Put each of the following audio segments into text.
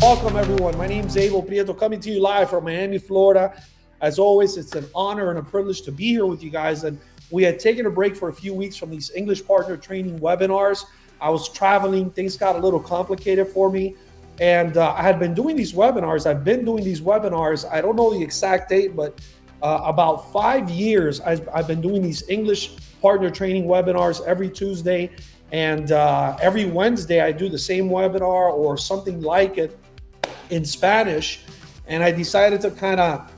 Welcome, everyone. My name is Abel, Prieto, coming to you live from Miami, Florida. As always, it's an honor and a privilege to be here with you guys. And we had taken a break for a few weeks from these English partner training webinars. I was traveling. Things got a little complicated for me. And I had been doing these webinars. I've been doing these webinars. I don't know the exact date, but about 5 years, I've been doing these English partner training webinars every Tuesday. And every Wednesday, I do the same webinar or something like it in Spanish. And I decided to kind of,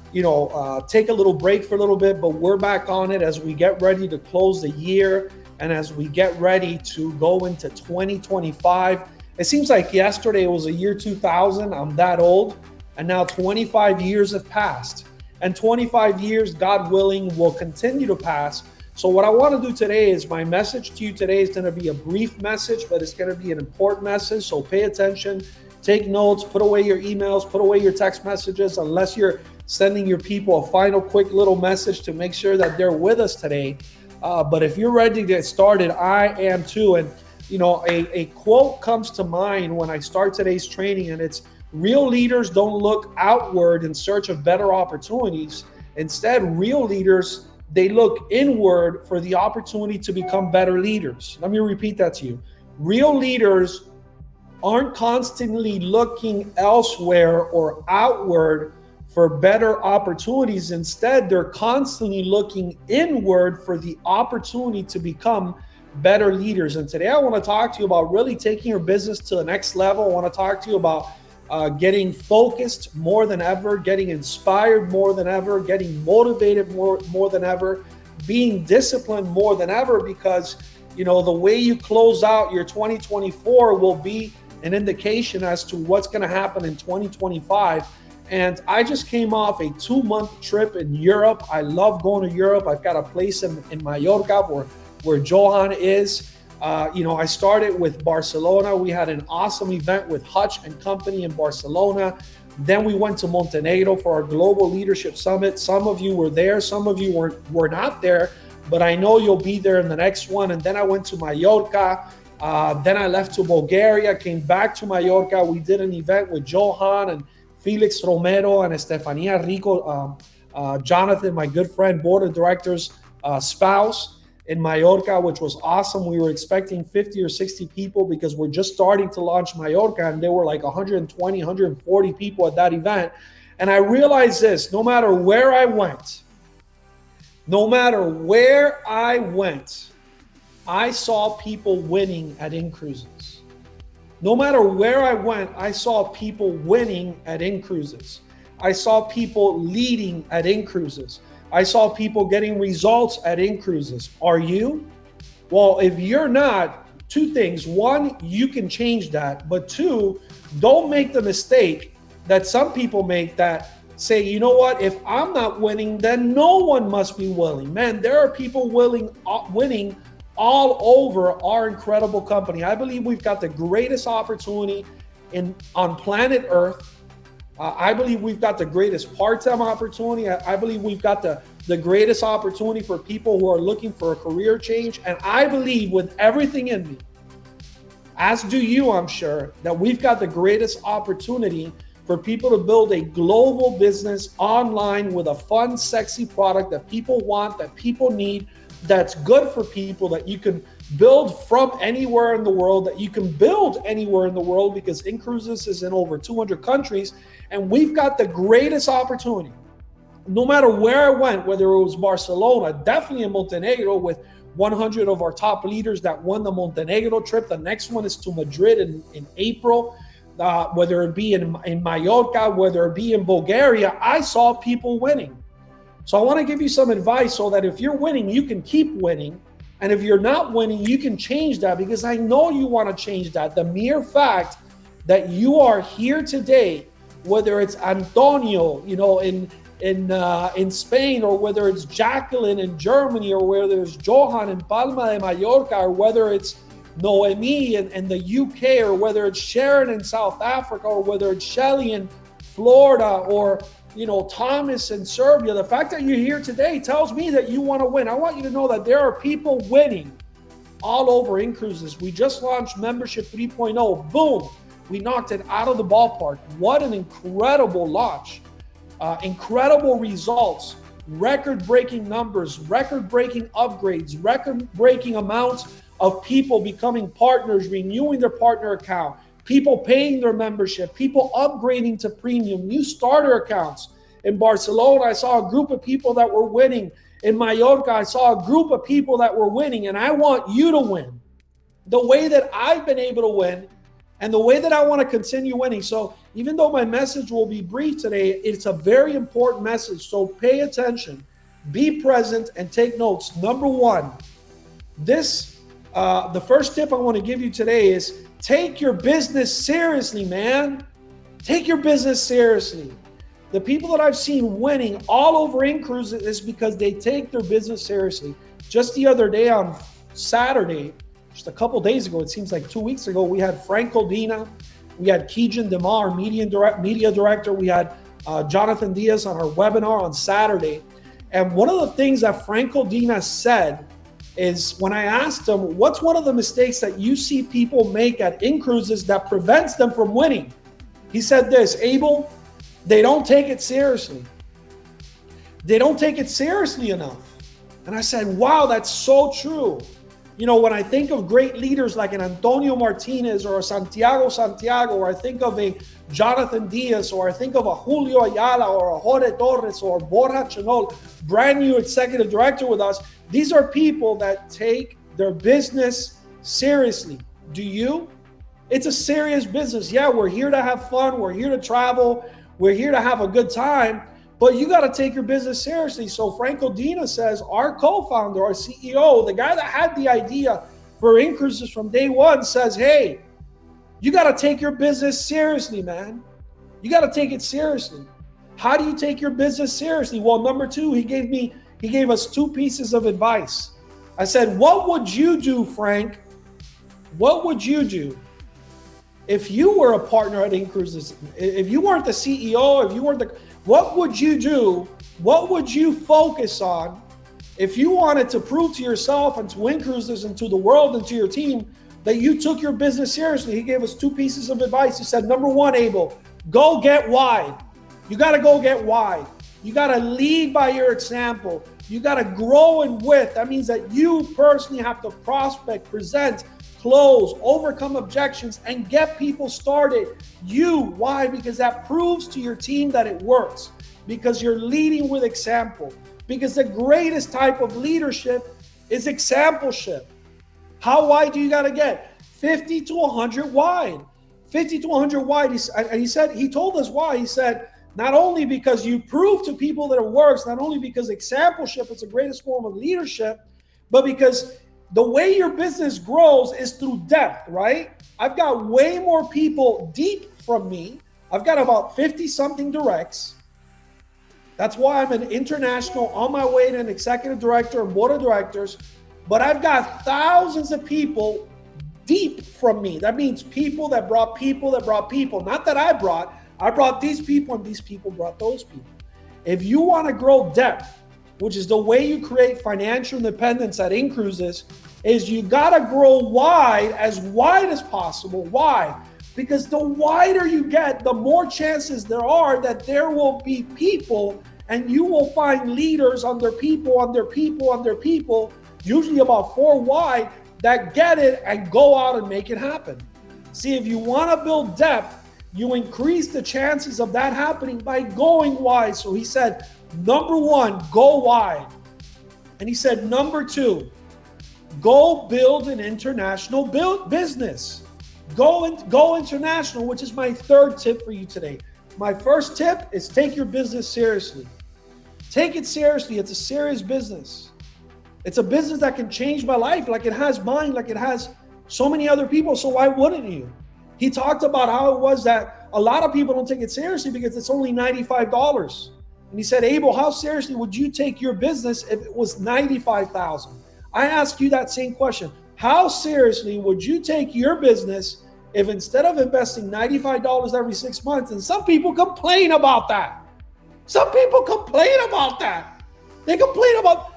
take a little break for a little bit, but we're back on it as we get ready to close the year and as we get ready to go into 2025. It seems like yesterday was the year 2000. I'm that old. And now 25 years have passed. And 25 years, God willing, will continue to pass. So what I want to do today is my message to you today is going to be a brief message, but it's going to be an important message. So pay attention, take notes, put away your emails, put away your text messages, unless you're sending your people a final quick little message to make sure that they're with us today. But if you're ready to get started, I am too. And, a quote comes to mind when I start today's training, and it's real leaders don't look outward in search of better opportunities. Instead, real leaders, they look inward for the opportunity to become better leaders. Let me repeat that to you. Real leaders aren't constantly looking elsewhere or outward for better opportunities. Instead, they're constantly looking inward for the opportunity to become better leaders. And today I want to talk to you about really taking your business to the next level. I want to talk to you about getting focused more than ever, getting inspired more than ever, getting motivated more than ever, being disciplined more than ever, because the way you close out your 2024 will be an indication as to what's going to happen in 2025. And I just came off a 2-month trip in Europe. I love going to Europe. I've got a place in Mallorca where Johan is. I started with Barcelona. We had an awesome event with Hutch and Company in Barcelona. Then we went to Montenegro for our Global Leadership Summit. Some of you were there, some of you were not there, but I know you'll be there in the next one. And then I went to Mallorca. Then I left to Bulgaria, came back to Mallorca. We did an event with Johan and Felix Romero and Estefania Rico, Jonathan, my good friend, board of directors, spouse, in Mallorca, which was awesome. We were expecting 50 or 60 people because we're just starting to launch Mallorca, and there were like 120, 140 people at that event. And I realized this: no matter where I went, I saw people winning at in-cruises. No matter where I went, I saw people winning at in-cruises. I saw people leading at in-cruises. I saw people getting results at in-cruises. Are you? Well, if you're not, two things. One, you can change that. But two, don't make the mistake that some people make that say, you know what, if I'm not winning, then no one must be willing. Man, there are people winning all over our incredible company. I believe we've got the greatest opportunity on planet Earth. I believe we've got the greatest part-time opportunity. I believe we've got the greatest opportunity for people who are looking for a career change. And I believe with everything in me, as do you, I'm sure, that we've got the greatest opportunity for people to build a global business online with a fun, sexy product that people want, that people need, that's good for people, that you can build from anywhere in the world, that you can build anywhere in the world, because in-cruises is in over 200 countries. And we've got the greatest opportunity. No matter where I went, whether it was Barcelona, definitely in Montenegro with 100 of our top leaders that won the Montenegro trip. The next one is to Madrid in April. Whether it be in Mallorca, whether it be in Bulgaria, I saw people winning. So I want to give you some advice so that if you're winning, you can keep winning. And if you're not winning, you can change that, because I know you want to change that. The mere fact that you are here today, whether it's Antonio, in Spain, or whether it's Jacqueline in Germany, or whether it's Johan in Palma de Mallorca, or whether it's Noemi in the UK, or whether it's Sharon in South Africa, or whether it's Shelly in Florida, or Thomas in Serbia. The fact that you're here today tells me that you want to win. I want you to know that there are people winning all over in-cruises. We just launched Membership 3.0. Boom. We knocked it out of the ballpark. What an incredible launch. Incredible results, record-breaking numbers, record-breaking upgrades, record-breaking amounts of people becoming partners, renewing their partner account, people paying their membership, people upgrading to premium, new starter accounts. In Barcelona, I saw a group of people that were winning. In Mallorca, I saw a group of people that were winning, and I want you to win the way that I've been able to win and the way that I want to continue winning. So even though my message will be brief today, it's a very important message. So pay attention, be present, and take notes. Number one, the first tip I want to give you today is take your business seriously, man. Take your business seriously. The people that I've seen winning all over InCruise is because they take their business seriously. Just the other day on Saturday, just a couple days ago, it seems like 2 weeks ago, we had Frank Codina, we had Keegan DeMar, media director, we had Jonathan Diaz on our webinar on Saturday. And one of the things that Frank Codina said is when I asked him, what's one of the mistakes that you see people make at InCruises that prevents them from winning? He said this, Abel, they don't take it seriously. They don't take it seriously enough. And I said, wow, that's so true. You know, when I think of great leaders like an Antonio Martinez or a Santiago, or I think of a Jonathan Diaz, or I think of a Julio Ayala or a Jorge Torres or Borja Chenol, brand new executive director with us, these are people that take their business seriously. Do you? It's a serious business. Yeah, we're here to have fun. We're here to travel. We're here to have a good time, but you got to take your business seriously. So Frank Codina says, our co-founder, our CEO, the guy that had the idea for InCruises from day one says, hey, you got to take your business seriously, man. You got to take it seriously. How do you take your business seriously? Well, number two, he gave us 2 pieces of advice. I said, what would you do, Frank? What would you do if you were a partner at InCruises? If you weren't the CEO, what would you do? What would you focus on if you wanted to prove to yourself and to InCruises and to the world and to your team that you took your business seriously? He gave us 2 pieces of advice. He said, number one, Abel, go get wide. You got to go get wide. You got to lead by your example. You got to grow in width. That means that you personally have to prospect, present, close, overcome objections, and get people started. Why? Because that proves to your team that it works. Because you're leading with example. Because the greatest type of leadership is exampleship. How wide do you got to get? 50 to 100 wide. 50 to 100 wide. He told us why. He said, not only because you prove to people that it works, not only because exampleship is the greatest form of leadership, but because the way your business grows is through depth, right? I've got way more people deep from me. I've got about 50-something directs. That's why I'm an international, on my way to an executive director and board of directors. But I've got thousands of people deep from me. That means people that brought people that brought people. Not that I brought these people and these people brought those people. If you want to grow depth, which is the way you create financial independence at InCruises, is you got to grow wide as possible. Why? Because the wider you get, the more chances there are that there will be people, and you will find leaders under people, usually about 4 wide, that get it and go out and make it happen. See, if you want to build depth, you increase the chances of that happening by going wide. So he said, number one, go wide. And he said, number 2, go build an international business. Go international, which is my 3rd tip for you today. My first tip is take your business seriously. Take it seriously. It's a serious business. It's a business that can change my life like it has mine, like it has so many other people. So why wouldn't you? He talked about how it was that a lot of people don't take it seriously because it's only $95. And he said, Abel, how seriously would you take your business if it was $95,000? I ask you that same question. How seriously would you take your business if instead of investing $95 every 6 months, and some people complain about that. Some people complain about that. They complain about,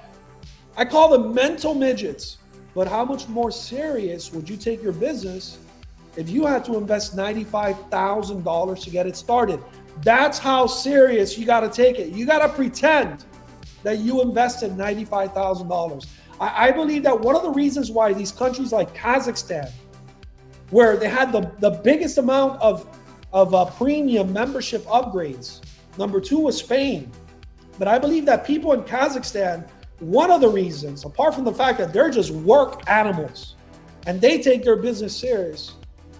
I call them mental midgets. But how much more serious would you take your business if you had to invest $95,000 to get it started. That's how serious you got to take it. You got to pretend that you invested $95,000. I believe that one of the reasons why these countries like Kazakhstan, where they had the biggest amount of premium membership upgrades, number 2 was Spain. But I believe that people in Kazakhstan, one of the reasons, apart from the fact that they're just work animals and they take their business serious,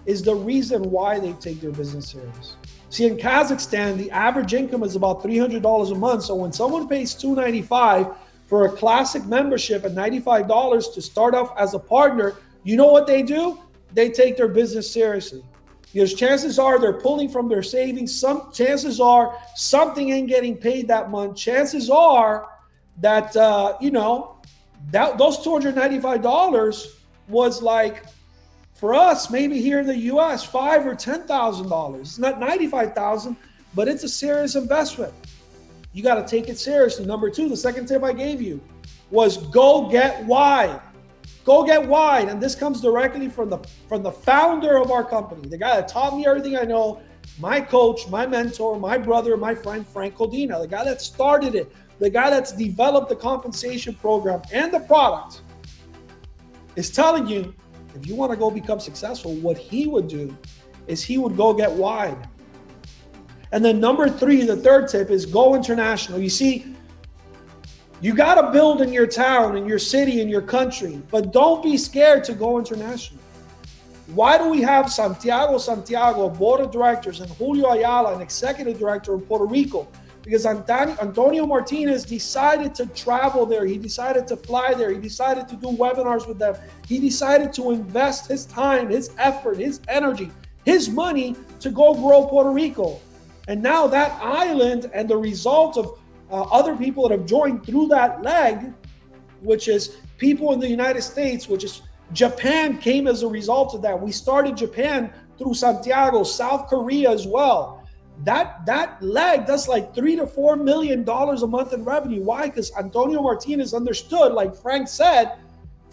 is the reason why they take their business serious. See, in Kazakhstan, the average income is about $300 a month. So when someone pays $295 for a classic membership and $95 to start off as a partner, you know what they do? They take their business seriously. Because chances are they're pulling from their savings. Some chances are something ain't getting paid that month. Chances are that those $295 was like, for us, maybe here in the US, $5,000 or $10,000. It's not $95,000, but it's a serious investment. You got to take it seriously. Number 2, the second tip I gave you was go get wide. Go get wide. And this comes directly from the founder of our company, the guy that taught me everything I know, my coach, my mentor, my brother, my friend, Frank Codina, the guy that started it, the guy that's developed the compensation program and the product, is telling you, if you want to go become successful, what he would do is he would go get wide. And then number 3, the third tip is go international. You see, you got to build in your town, in your city, in your country, but don't be scared to go international. Why do we have Santiago, a board of directors, and Julio Ayala, an executive director in Puerto Rico? Because Antonio Martinez decided to travel there. He decided to fly there. He decided to do webinars with them. He decided to invest his time, his effort, his energy, his money to go grow Puerto Rico. And now that island and the result of other people that have joined through that leg, which is people in the United States, which is Japan came as a result of that. We started Japan through Santiago, South Korea as well. That leg does like $3 to $4 million a month in revenue. Why? Because Antonio Martinez understood, like Frank said,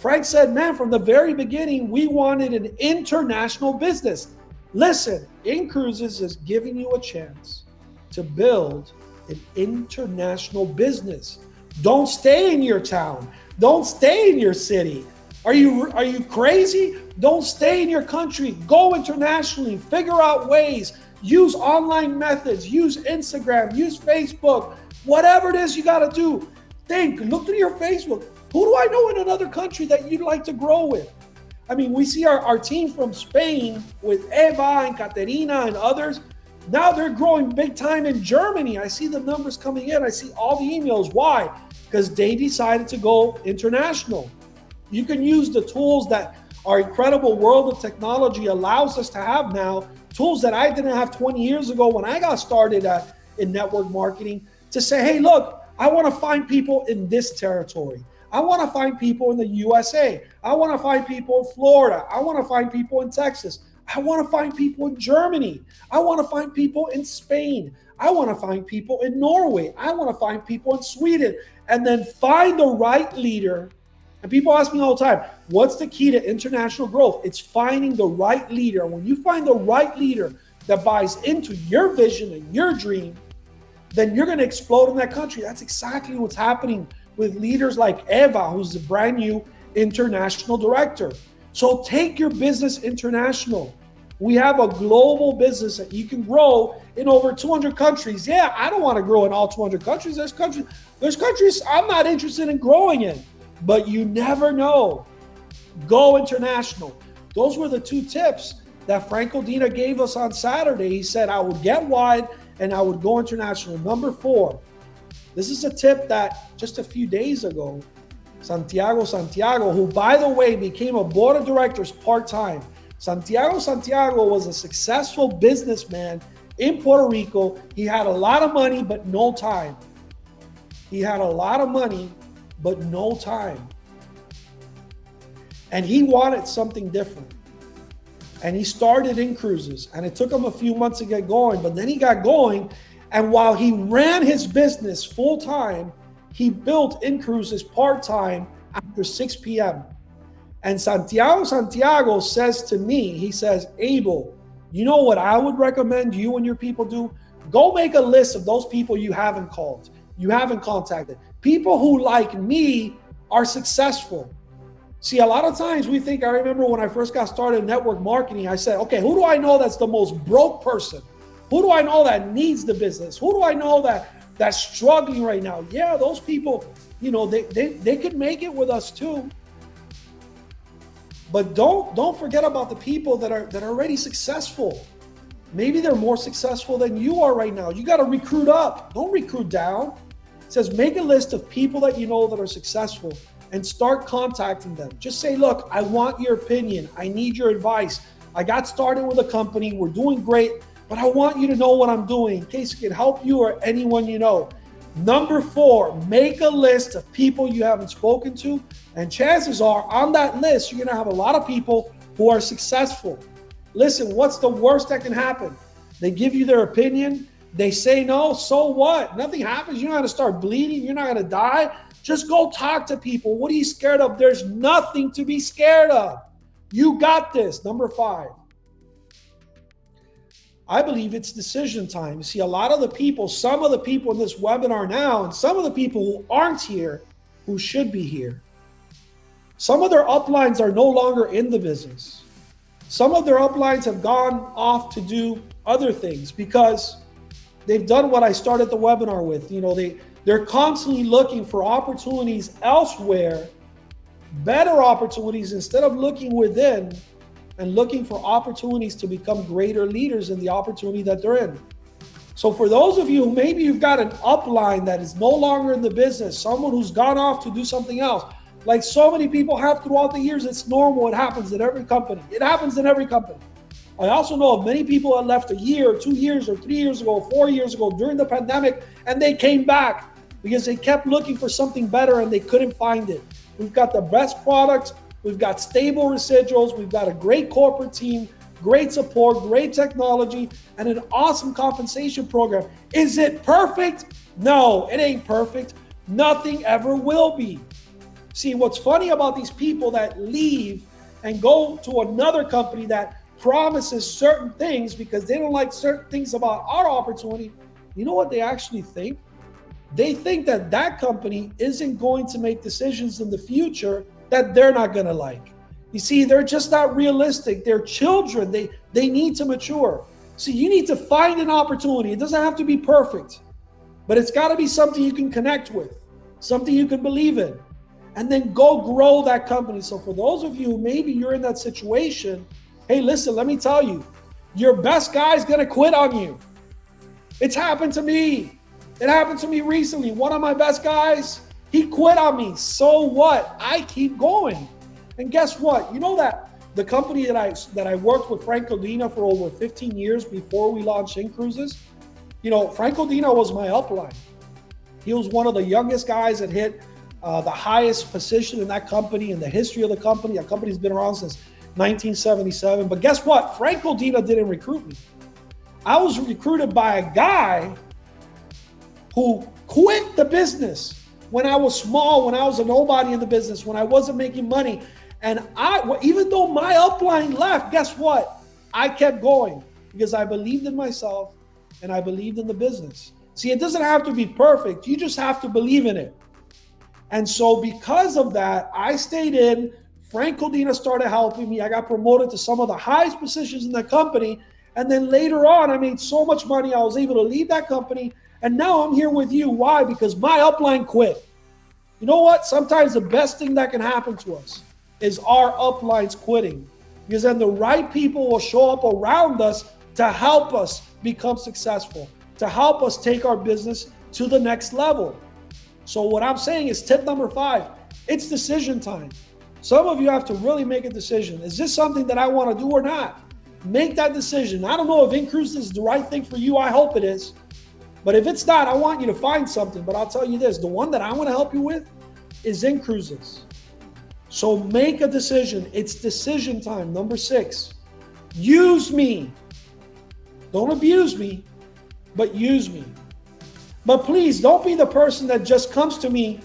man, from the very beginning, we wanted an international business. Listen, InCruises is giving you a chance to build an international business. Don't stay in your town. Don't stay in your city. Are you crazy? Don't stay in your country. Go internationally. Figure out ways. Use online methods. Use Instagram. Use Facebook. Whatever it is you got to do. Look through your Facebook. Who do I know in another country that you'd like to grow with? I mean, we see our team from Spain with Eva and Caterina and others. Now they're growing big time in Germany. I see the numbers coming in. I see all the emails. Why? Because they decided to go international. You can use the tools that our incredible world of technology allows us to have now, tools that I didn't have 20 years ago when I got started in network marketing, to say, hey, look, I want to find people in this territory. I want to find people in the USA. I want to find people in Florida. I want to find people in Texas. I want to find people in Germany. I want to find people in Spain. I want to find people in Norway. I want to find people in Sweden. And then find the right leader. And people ask me all the time, what's the key to international growth? It's finding the right leader. When you find the right leader that buys into your vision and your dream, then you're going to explode in that country. That's exactly what's happening with leaders like Eva, who's the brand new international director. So take your business international. We have a global business that you can grow in over 200 countries. Yeah, I don't want to grow in all 200 countries. There's countries I'm not interested in growing in, but you never know. Go international. Those were the 2 tips that Frank Codina gave us on Saturday. He said, I would get wide and I would go international. Number 4, this is a tip that just a few days ago, Santiago, who by the way became a board of directors part-time. Santiago was a successful businessman in Puerto Rico. He had a lot of money, but no time. And he wanted something different. And he started InCruises, and it took him a few months to get going, but then he got going. And while he ran his business full-time, he built InCruises part-time after 6 p.m. And Santiago says to me, he says, Abel, you know what I would recommend you and your people do? Go make a list of those people you haven't called, you haven't contacted. People who, like me, are successful. See, a lot of times we think, I remember when I first got started in network marketing, I said, okay, who do I know that's the most broke person? Who do I know that needs the business? Who do I know that's struggling right now? Yeah, those people, they could make it with us too. But don't forget about the people that are already successful. Maybe they're more successful than you are right now. You got to recruit up. Don't recruit down. It says make a list of people that you know that are successful and start contacting them. Just say, look, I want your opinion. I need your advice. I got started with a company. We're doing great, but I want you to know what I'm doing in case it can help you or anyone you know. Number 4, make a list of people you haven't spoken to. And chances are on that list, you're going to have a lot of people who are successful. Listen, what's the worst that can happen? They give you their opinion. They say no. So what? Nothing happens. You're not going to start bleeding. You're not going to die. Just go talk to people. What are you scared of? There's nothing to be scared of. You got this. Number 5. I believe it's decision time. You see, a lot of the people, some of the people in this webinar now, and some of the people who aren't here, who should be here. Some of their uplines are no longer in the business. Some of their uplines have gone off to do other things because they've done what I started the webinar with. They're constantly looking for opportunities elsewhere, better opportunities, instead of looking within and looking for opportunities to become greater leaders in the opportunity that they're in. So for those of you who maybe you've got an upline that is no longer in the business, someone who's gone off to do something else, like so many people have throughout the years, it's normal. It happens in every company. It happens in every company. I also know of many people that left a year, 2 years, or 3 years ago, 4 years ago during the pandemic, and they came back because they kept looking for something better and they couldn't find it. We've got the best products. We've got stable residuals. We've got a great corporate team, great support, great technology, and an awesome compensation program. Is it perfect? No, it ain't perfect. Nothing ever will be. See, what's funny about these people that leave and go to another company that promises certain things because they don't like certain things about our opportunity, you know what they actually think? They think that that company isn't going to make decisions in the future that they're not going to like. You see, they're just not realistic. They're children. They need to mature. See, you need to find an opportunity. It doesn't have to be perfect, but it's got to be something you can connect with, something you can believe in, and then go grow that company. So for those of you, maybe you're in that situation, hey, listen, let me tell you, your best guy is going to quit on you. It's happened to me. It happened to me recently. One of my best guys, he quit on me. So what? I keep going. And guess what? You know that the company that I worked with Franco Dina for over 15 years before we launched InCruises, Franco Dina was my upline. He was one of the youngest guys that hit the highest position in that company, in the history of the company. That company's been around since 1977. But guess what? Franco Dina didn't recruit me. I was recruited by a guy who quit the business when I was small, when I was a nobody in the business, when I wasn't making money. And even though my upline left, guess what? I kept going because I believed in myself and I believed in the business. See, it doesn't have to be perfect. You just have to believe in it. And so because of that, I stayed in. Frank Codina started helping me. I got promoted to some of the highest positions in the company. And then later on, I made so much money, I was able to leave that company. And now I'm here with you. Why? Because my upline quit. You know what? Sometimes the best thing that can happen to us is our uplines quitting. Because then the right people will show up around us to help us become successful, to help us take our business to the next level. So what I'm saying is tip number 5, it's decision time. Some of you have to really make a decision. Is this something that I want to do or not? Make that decision. I don't know if InCruises is the right thing for you. I hope it is. But if it's not, I want you to find something. But I'll tell you this, the one that I want to help you with is InCruises. So make a decision. It's decision time. Number 6, use me. Don't abuse me, but use me. But please don't be the person that just comes to me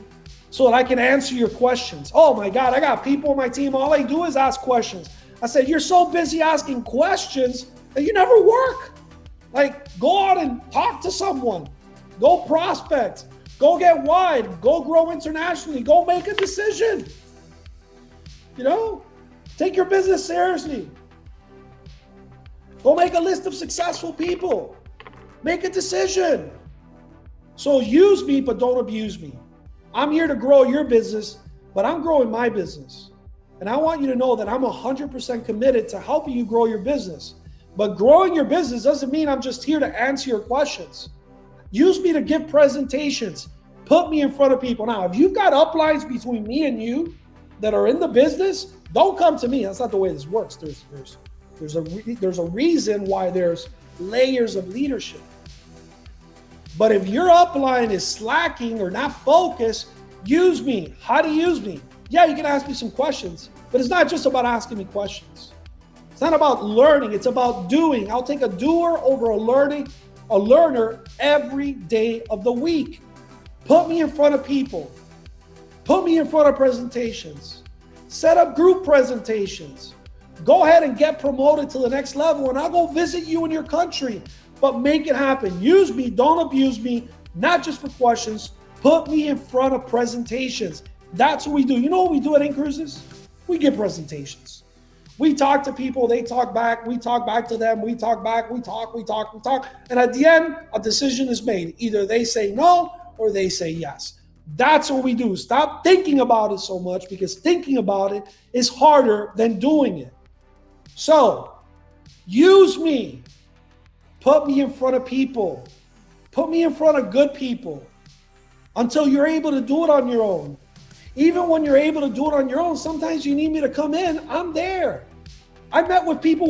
so that I can answer your questions. Oh my God, I got people on my team, all they do is ask questions. I said, you're so busy asking questions that you never work. Like, go out and talk to someone. Go prospect. Go get wide. Go grow internationally. Go make a decision. Take your business seriously. Go make a list of successful people. Make a decision. So use me, but don't abuse me. I'm here to grow your business, but I'm growing my business. And I want you to know that I'm 100% committed to helping you grow your business. But growing your business doesn't mean I'm just here to answer your questions. Use me to give presentations. Put me in front of people. Now, if you've got uplines between me and you that are in the business, don't come to me. That's not the way this works. There's a reason why there's layers of leadership. But if your upline is slacking or not focused, use me. How to use me? Yeah, you can ask me some questions, but it's not just about asking me questions. It's not about learning. It's about doing. I'll take a doer over a learner every day of the week. Put me in front of people. Put me in front of presentations. Set up group presentations. Go ahead and get promoted to the next level, and I'll go visit you in your country. But make it happen. Use me, don't abuse me, not just for questions. Put me in front of presentations. That's what we do. You know what we do at InCruises? We give presentations. We talk to people, they talk back, we talk back to them, we talk back, we talk. And at the end, a decision is made. Either they say no or they say yes. That's what we do. Stop thinking about it so much, because thinking about it is harder than doing it. So, use me. Put me in front of people. Put me in front of good people until you're able to do it on your own. Even when you're able to do it on your own, sometimes you need me to come in. I'm there. I met with people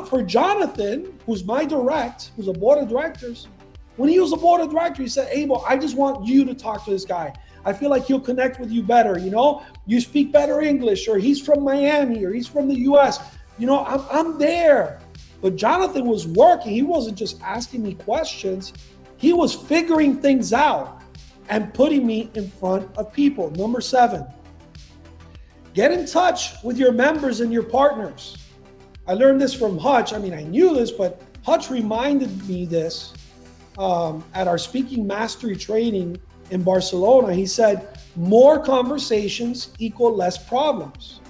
for Jonathan, who's a board of directors. When he was a board of director, he said, Abel, I just want you to talk to this guy. I feel like he'll connect with you better. You speak better English, or he's from Miami, or he's from the US. I'm there. But Jonathan was working. He wasn't just asking me questions. He was figuring things out and putting me in front of people. Number 7, get in touch with your members and your partners. I learned this from Hutch. I knew this, but Hutch reminded me this at our speaking mastery training in Barcelona. He said, more conversations equal less problems.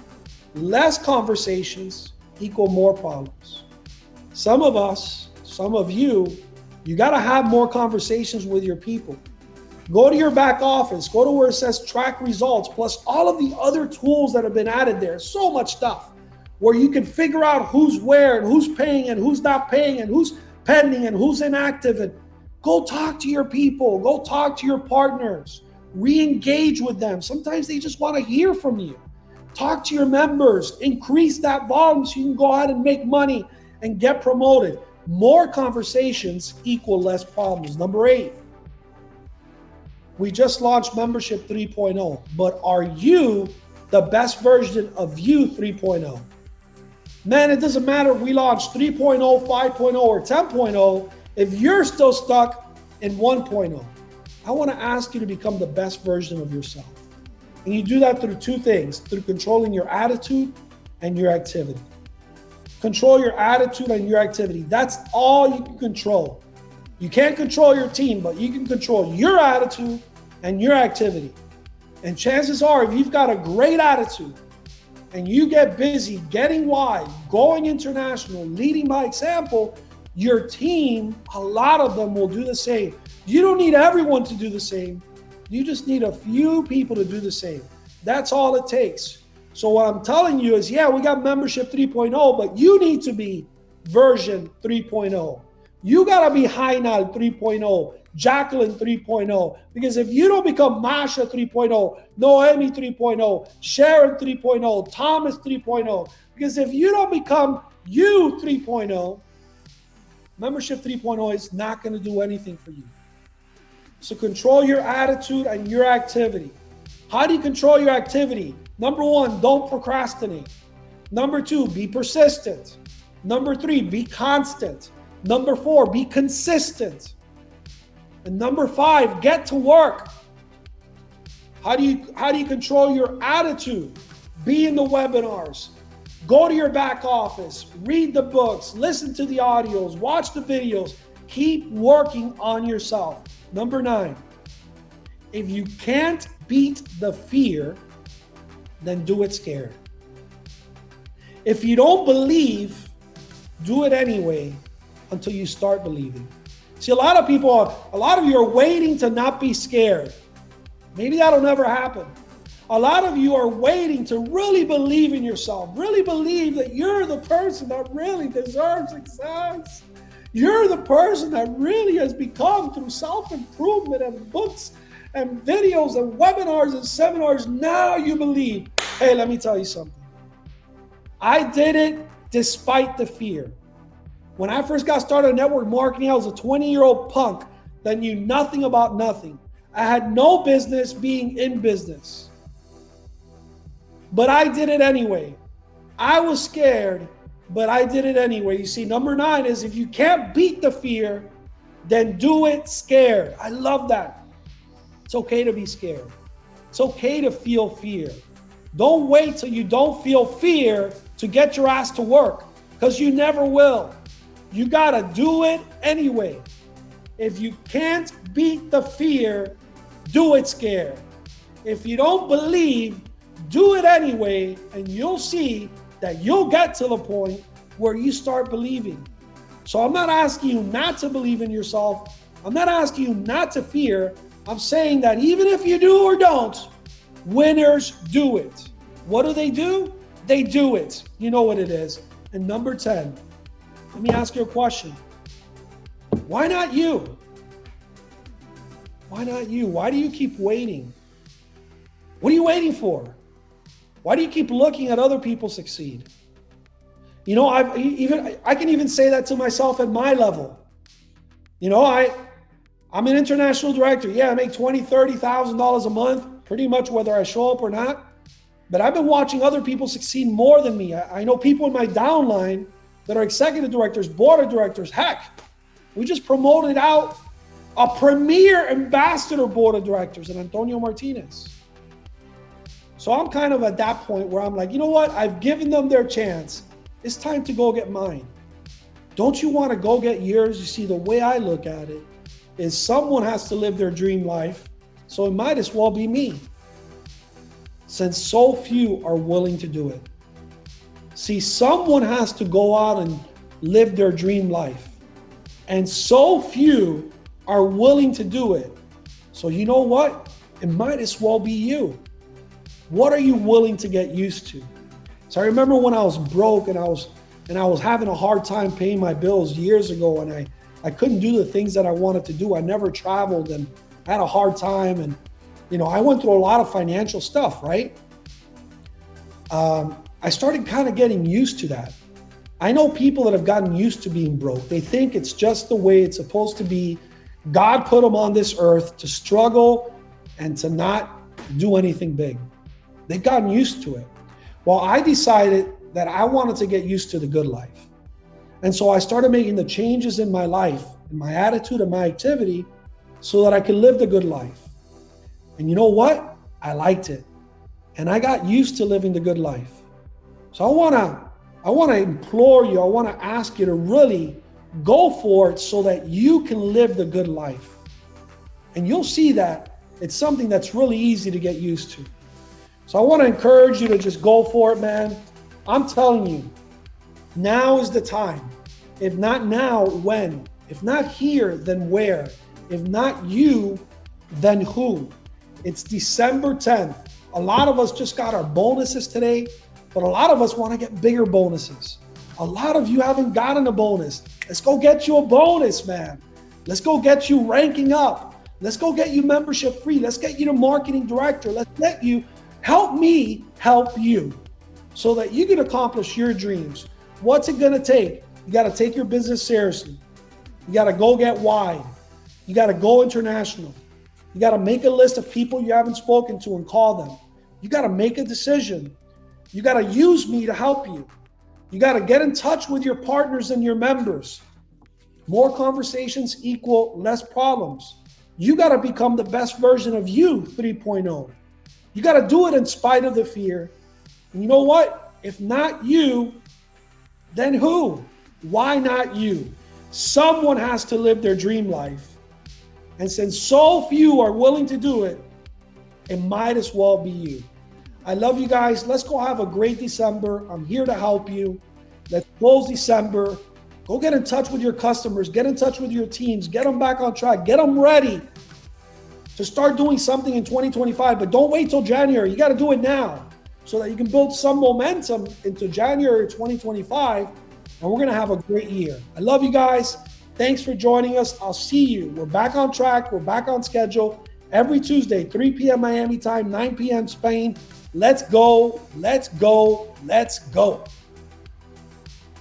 Less conversations equal more problems. Some of us, some of you got to have more conversations with your people. Go to your back office, go to where it says track results, plus all of the other tools that have been added there. So much stuff where you can figure out who's where and who's paying and who's not paying and who's pending and who's inactive. And go talk to your people, go talk to your partners, re-engage with them. Sometimes they just want to hear from you. Talk to your members, increase that volume so you can go out and make money and get promoted. More conversations equal less problems. Number 8, we just launched Membership 3.0, but are you the best version of you 3.0? Man, it doesn't matter if we launch 3.0, 5.0, or 10.0. If you're still stuck in 1.0, I want to ask you to become the best version of yourself. And you do that through 2 things, through controlling your attitude and your activity. Control your attitude and your activity. That's all you can control. You can't control your team, but you can control your attitude and your activity. And chances are, if you've got a great attitude and you get busy getting wide, going international, leading by example, your team, a lot of them will do the same. You don't need everyone to do the same. You just need a few people to do the same. That's all it takes. So what I'm telling you is, yeah, we got Membership 3.0, but you need to be version 3.0. You got to be Heinal 3.0, Jacqueline 3.0. Because if you don't become Masha 3.0, Noemi 3.0, Sharon 3.0, Thomas 3.0, because if you don't become you 3.0, Membership 3.0 is not going to do anything for you. So control your attitude and your activity. How do you control your activity? Number 1, don't procrastinate. Number 2, be persistent. Number 3, be constant. Number 4, be consistent. And number 5, get to work. How do you control your attitude? Be in the webinars. Go to your back office. Read the books. Listen to the audios. Watch the videos. Keep working on yourself. Number 9, if you can't beat the fear, then do it scared. If you don't believe, do it anyway until you start believing. See, a lot of you are waiting to not be scared. Maybe that'll never happen. A lot of you are waiting to really believe in yourself, really believe that you're the person that really deserves success. You're the person that really has become, through self-improvement and books and videos and webinars and seminars, now you believe. Hey, let me tell you something. I did it despite the fear. When I first got started in network marketing, I was a 20-year-old punk that knew nothing about nothing. I had no business being in business. But I did it anyway. I was scared, but I did it anyway. You see, number 9 is if you can't beat the fear, then do it scared. I love that. It's okay to be scared. It's okay to feel fear. Don't wait till you don't feel fear to get your ass to work, because you never will. You gotta do it anyway. If you can't beat the fear, do it scared. If you don't believe, do it anyway, and you'll see that you'll get to the point where you start believing. So I'm not asking you not to believe in yourself. I'm not asking you not to fear. I'm saying that even if you do or don't, winners do it. What do? They do it. You know what it is. And number 10, let me ask you a question. Why not you? Why not you? Why do you keep waiting? What are you waiting for? Why do you keep looking at other people succeed? You know, I can even say that to myself at my level. You know, I'm an international director. Yeah, I make $20,000, $30,000 a month, pretty much whether I show up or not. But I've been watching other people succeed more than me. I know people in my downline that are executive directors, board of directors. Heck, we just promoted out a premier ambassador board of directors in Antonio Martinez. So I'm kind of at that point where I'm like, you know what? I've given them their chance. It's time to go get mine. Don't you want to go get yours? You see, the way I look at it is someone has to live their dream life. So it might as well be me, since so few are willing to do it. See, someone has to go out and live their dream life, and so few are willing to do it. So you know what? It might as well be you. What are you willing to get used to? So I remember when I was broke and I was having a hard time paying my bills years ago, and I couldn't do the things that I wanted to do. I never traveled and I had a hard time, and you know, I went through a lot of financial stuff, right? I started kind of getting used to that. I know people that have gotten used to being broke. They think it's just the way it's supposed to be. God put them on this earth to struggle and to not do anything big. They've gotten used to it. Well, I decided that I wanted to get used to the good life. And so I started making the changes in my life, in my attitude and my activity, so that I could live the good life. And you know what? I liked it. And I got used to living the good life. So I want to implore you, I want to ask you to really go for it so that you can live the good life. And you'll see that it's something that's really easy to get used to. So I want to encourage you to just go for it, man. I'm telling you, now is the time. If not now, when? If not here, then where? If not you, then who? It's December 10th. A lot of us just got our bonuses today, but a lot of us want to get bigger bonuses. A lot of you haven't gotten a bonus. Let's go get you a bonus, man. Let's go get you ranking up. Let's go get you membership free. Let's get you to marketing director. Let's get you, help me help you so that you can accomplish your dreams. What's it going to take? You got to take your business seriously. You got to go get wide. You got to go international. You got to make a list of people you haven't spoken to and call them. You got to make a decision. You got to use me to help you. You got to get in touch with your partners and your members. More conversations equal less problems. You got to become the best version of you 3.0. You got to do it in spite of the fear. And you know what? If not you, then who? Why not you? Someone has to live their dream life. And since so few are willing to do it, it might as well be you. I love you guys. Let's go have a great December. I'm here to help you. Let's close December. Go get in touch with your customers. Get in touch with your teams. Get them back on track. Get them ready to start doing something in 2025. But don't wait till January. You got to do it now so that you can build some momentum into January 2025. And we're going to have a great year. I love you guys. Thanks for joining us. I'll see you. We're back on track. We're back on schedule every Tuesday, 3 p.m. Miami time, 9 p.m. Spain. Let's go. Let's go. Let's go.